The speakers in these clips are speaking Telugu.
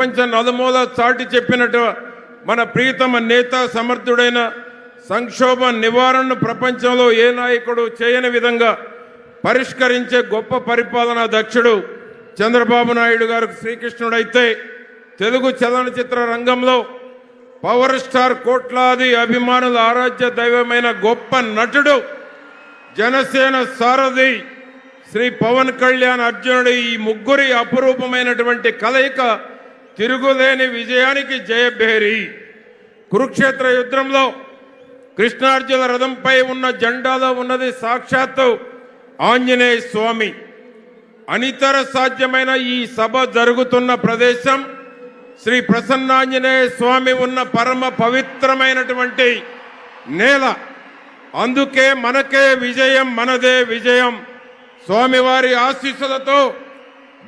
ప్రపంచ నలుమూల చాటి చెప్పినట్టు మన ప్రియతమ నేత సమర్థుడైన సంక్షోభ నివారణను ప్రపంచంలో ఏ నాయకుడు చేయని విధంగా పరిష్కరించే గొప్ప పరిపాలనా దక్షుడు చంద్రబాబు నాయుడు గారు శ్రీకృష్ణుడైతే తెలుగు చలనచిత్ర రంగంలో పవర్ స్టార్ కోట్లాది అభిమానుల ఆరాధ్య దైవమైన గొప్ప నటుడు జనసేన సారథి శ్రీ పవన్ కళ్యాణ్ అర్జునుడు ఈ ముగ్గురి అపురూపమైనటువంటి కలయిక తిరుగులేని విజయానికి జయభేరి. కురుక్షేత్ర యుద్ధంలో కృష్ణార్జున రథంపై ఉన్న జెండాలో ఉన్నది సాక్షాత్తు ఆంజనేయ స్వామి. అనితర సాధ్యమైన ఈ సభ జరుగుతున్న ప్రదేశం శ్రీ ప్రసన్నాంజనేయ స్వామి ఉన్న పరమ పవిత్రమైనటువంటి నేల. అందుకే మనకే విజయం, మనదే విజయం. స్వామివారి ఆశీస్సులతో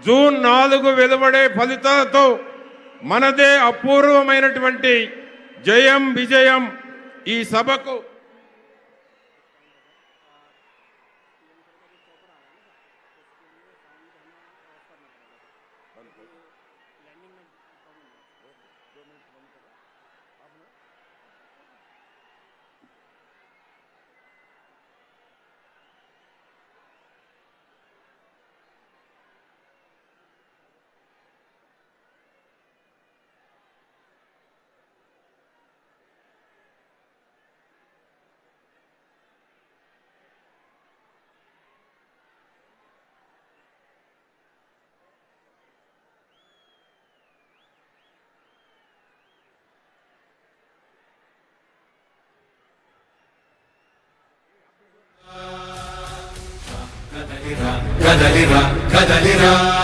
జూన్ 4 వెలువడే ఫలితాలతో మనదే అపూర్వమైనటువంటి జయం, విజయం. ఈ సభకు కదలిరా కదలిరా